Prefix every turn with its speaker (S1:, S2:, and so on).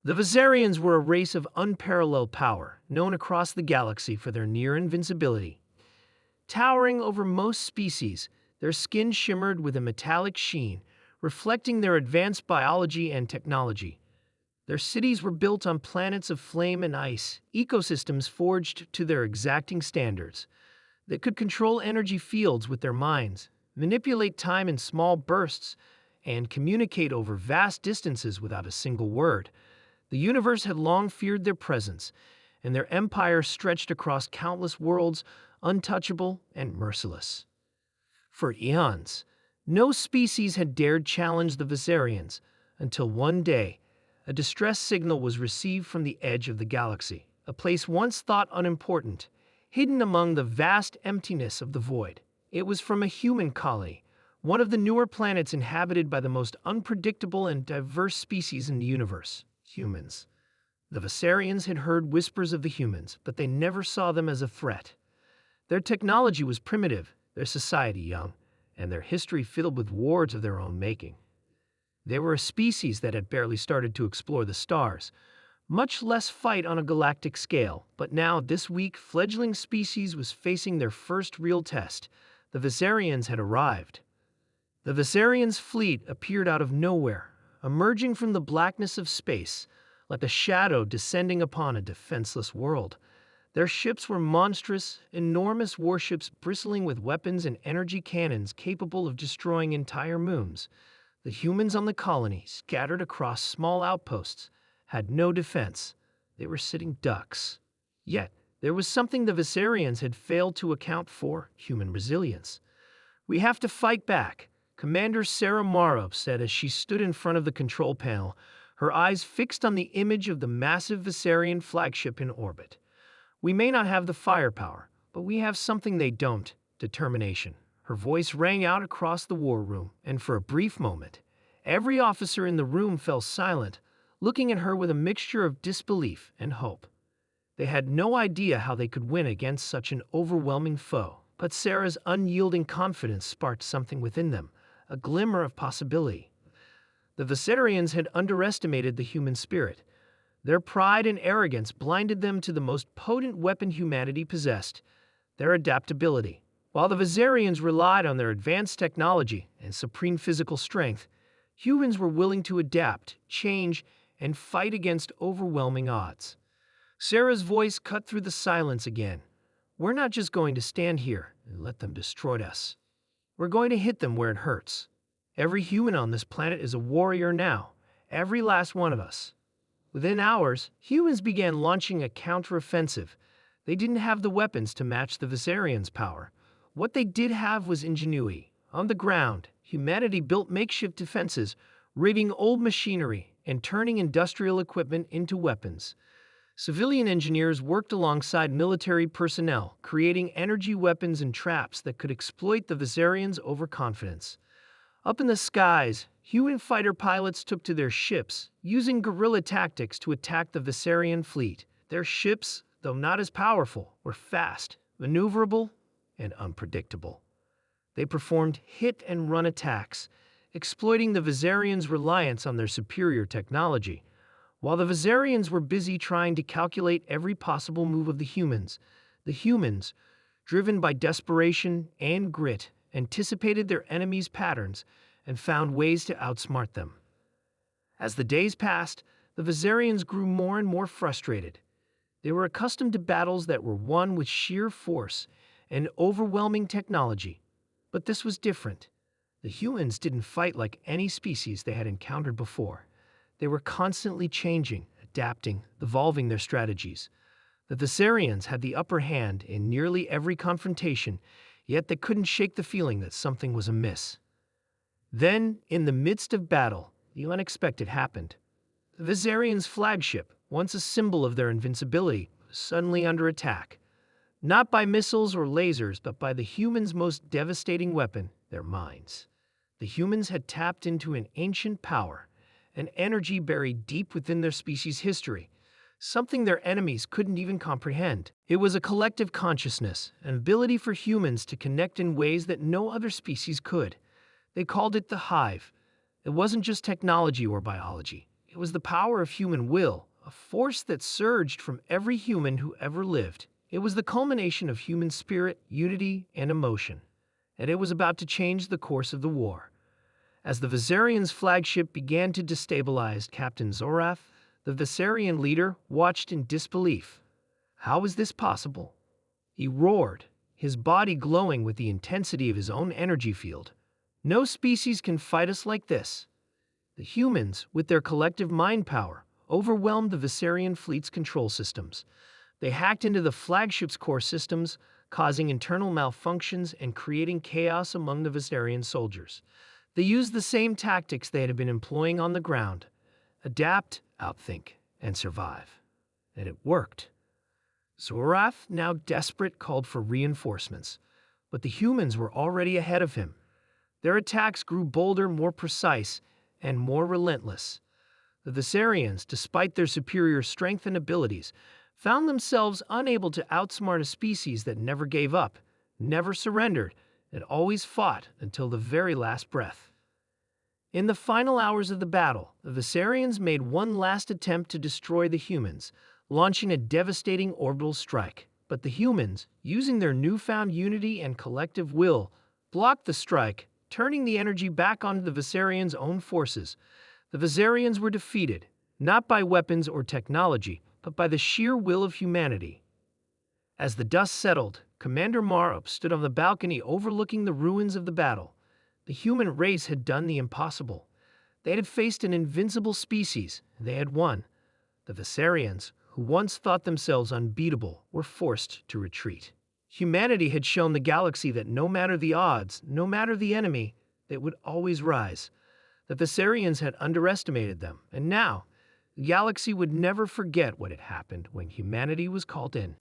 S1: The Viserians were a race of unparalleled power, known across the galaxy for their near invincibility. Towering over most species, their skin shimmered with a metallic sheen, reflecting their advanced biology and technology. Their cities were built on planets of flame and ice, ecosystems forged to their exacting standards. They could control energy fields with their minds, manipulate time in small bursts, and communicate over vast distances without a single word. The universe had long feared their presence, and their empire stretched across countless worlds, untouchable and merciless. For eons, no species had dared challenge the Viserians, until one day, a distress signal was received from the edge of the galaxy, a place once thought unimportant, hidden among the vast emptiness of the void. It was from a human colony, one of the newer planets inhabited by the most unpredictable and diverse species in the universe. Humans. The Viserians had heard whispers of the humans, but they never saw them as a threat. Their technology was primitive, their society young, and their history filled with wars of their own making. They were a species that had barely started to explore the stars, much less fight on a galactic scale, but now this weak, fledgling species was facing their first real test. The Viserians had arrived. The Viserians' fleet appeared out of nowhere, emerging from the blackness of space, like a shadow descending upon a defenseless world. Their ships were monstrous, enormous warships bristling with weapons and energy cannons capable of destroying entire moons. The humans on the colony, scattered across small outposts, had no defense. They were sitting ducks. Yet, there was something the Viserians had failed to account for: human resilience. "We have to fight back," Commander Sarah Morrow said as she stood in front of the control panel, her eyes fixed on the image of the massive Viserian flagship in orbit. "We may not have the firepower, but we have something they don't: determination." Her voice rang out across the war room, and for a brief moment, every officer in the room fell silent, looking at her with a mixture of disbelief and hope. They had no idea how they could win against such an overwhelming foe, but Sarah's unyielding confidence sparked something within them, a glimmer of possibility. The Viserians had underestimated the human spirit. Their pride and arrogance blinded them to the most potent weapon humanity possessed: their adaptability. While the Viserians relied on their advanced technology and supreme physical strength, humans were willing to adapt, change, and fight against overwhelming odds. Sarah's voice cut through the silence again. "We're not just going to stand here and let them destroy us. We're going to hit them where it hurts. Every human on this planet is a warrior now, every last one of us." Within hours, humans began launching a counteroffensive. They didn't have the weapons to match the Viserians' power. What they did have was ingenuity. On the ground, humanity built makeshift defenses, rigging old machinery and turning industrial equipment into weapons. Civilian engineers worked alongside military personnel, creating energy weapons and traps that could exploit the Viserians' overconfidence. Up in the skies, human fighter pilots took to their ships, using guerrilla tactics to attack the Viserian fleet. Their ships, though not as powerful, were fast, maneuverable, and unpredictable. They performed hit-and-run attacks, exploiting the Viserians' reliance on their superior technology. While the Viserians were busy trying to calculate every possible move of the humans, driven by desperation and grit, anticipated their enemies' patterns and found ways to outsmart them. As the days passed, the Viserians grew more and more frustrated. They were accustomed to battles that were won with sheer force and overwhelming technology. But this was different. The humans didn't fight like any species they had encountered before. They were constantly changing, adapting, evolving their strategies. The Viserians had the upper hand in nearly every confrontation, yet they couldn't shake the feeling that something was amiss. Then, in the midst of battle, the unexpected happened. The Viserians' flagship, once a symbol of their invincibility, was suddenly under attack. Not by missiles or lasers, but by the humans' most devastating weapon, their minds. The humans had tapped into an ancient power, an energy buried deep within their species' history, something their enemies couldn't even comprehend. It was a collective consciousness, an ability for humans to connect in ways that no other species could. They called it the hive. It wasn't just technology or biology. It was the power of human will, a force that surged from every human who ever lived. It was the culmination of human spirit, unity, and emotion, and it was about to change the course of the war. As the Viserions' flagship began to destabilize Captain Zorath, the Viserion leader watched in disbelief. How was this possible? He roared, his body glowing with the intensity of his own energy field. No species can fight us like this. The humans, with their collective mind power, overwhelmed the Viserion fleet's control systems. They hacked into the flagship's core systems, causing internal malfunctions and creating chaos among the Viserion soldiers. They used the same tactics they had been employing on the ground: adapt, outthink, and survive. And it worked. Zorath, now desperate, called for reinforcements, but the humans were already ahead of him. Their attacks grew bolder, more precise, and more relentless. The Viserions, despite their superior strength and abilities, found themselves unable to outsmart a species that never gave up, never surrendered, and always fought until the very last breath. In the final hours of the battle, the Viserions made one last attempt to destroy the humans, launching a devastating orbital strike. But the humans, using their newfound unity and collective will, blocked the strike, turning the energy back onto the Viserions' own forces. The Viserions were defeated, not by weapons or technology, but by the sheer will of humanity. As the dust settled, Commander Marup stood on the balcony overlooking the ruins of the battle. The human race had done the impossible. They had faced an invincible species, and they had won. The Viserions, who once thought themselves unbeatable, were forced to retreat. Humanity had shown the galaxy that no matter the odds, no matter the enemy, they would always rise. The Viserions had underestimated them, and now the galaxy would never forget what had happened when humanity was called in.